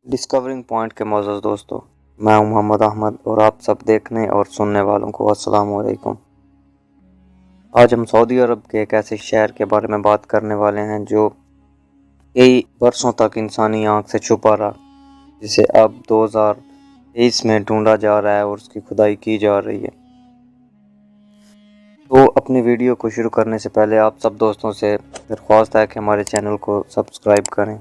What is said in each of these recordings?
Discovering point کے معزز دوستوں، میں ہوں محمد احمد اور آپ سب دیکھنے اور سننے والوں کو السلام علیکم۔ آج ہم سعودی عرب کے ایک ایسے شہر کے بارے میں بات کرنے والے ہیں جو کئی برسوں تک انسانی آنکھ سے چھپا رہا، جسے اب 2023 میں ڈھونڈا جا رہا ہے اور اس کی کھدائی کی جا رہی ہے۔ تو اپنی ویڈیو کو شروع کرنے سے پہلے آپ سب دوستوں سے درخواست ہے کہ ہمارے چینل کو سبسکرائب کریں۔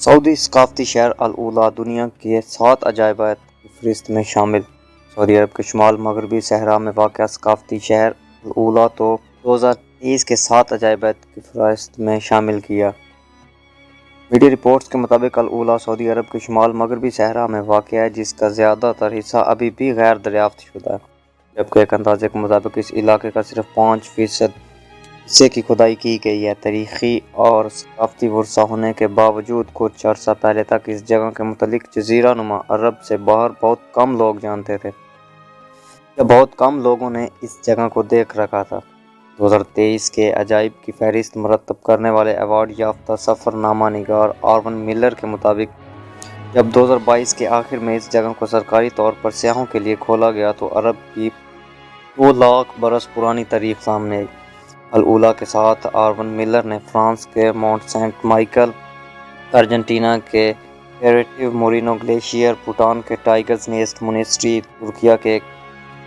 سعودی ثقافتی شہر الاولیٰ دنیا کے 7 عجائبات کی فہرست میں شامل۔ سعودی عرب کے شمال مغربی صحرا میں واقع ثقافتی شہر الاولیٰ کو 2023 کے 7 عجائبات کی فہرست میں شامل کیا۔ میڈیا رپورٹس کے مطابق الاولیٰ سعودی عرب کے شمال مغربی صحرا میں واقع ہے، جس کا زیادہ تر حصہ ابھی بھی غیر دریافت شدہ ہے، جبکہ ایک اندازے کے مطابق اس علاقے کا صرف 5% حصے کی کھدائی کی گئی ہے۔ تاریخی اور ثقافتی ورثہ ہونے کے باوجود کچھ عرصہ پہلے تک اس جگہ کے متعلق جزیرہ نما عرب سے باہر بہت کم لوگ جانتے تھے یا بہت کم لوگوں نے اس جگہ کو دیکھ رکھا تھا۔ 2023 کے عجائب کی فہرست مرتب کرنے والے ایوارڈ یافتہ سفر نامہ نگار آرون ملر کے مطابق جب 2022 کے آخر میں اس جگہ کو سرکاری طور پر سیاحوں کے لیے کھولا گیا تو عرب کی 2 لاکھ برس پرانی تاریخ سامنے آئی۔ الاولیٰ کے ساتھ آرون ملر نے فرانس کے مونٹ سینٹ مائیکل، ارجنٹینا کے پیریٹیو مورینو گلیشیئر، بھوٹان کے ٹائگرز نیسٹ مونسٹری، ترکیہ کے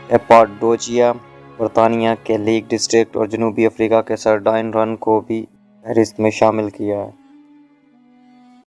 کیپاڈوچیا، برطانیہ کے لیک ڈسٹرکٹ اور جنوبی افریقہ کے سرڈائن رن کو بھی فہرست میں شامل کیا ہے۔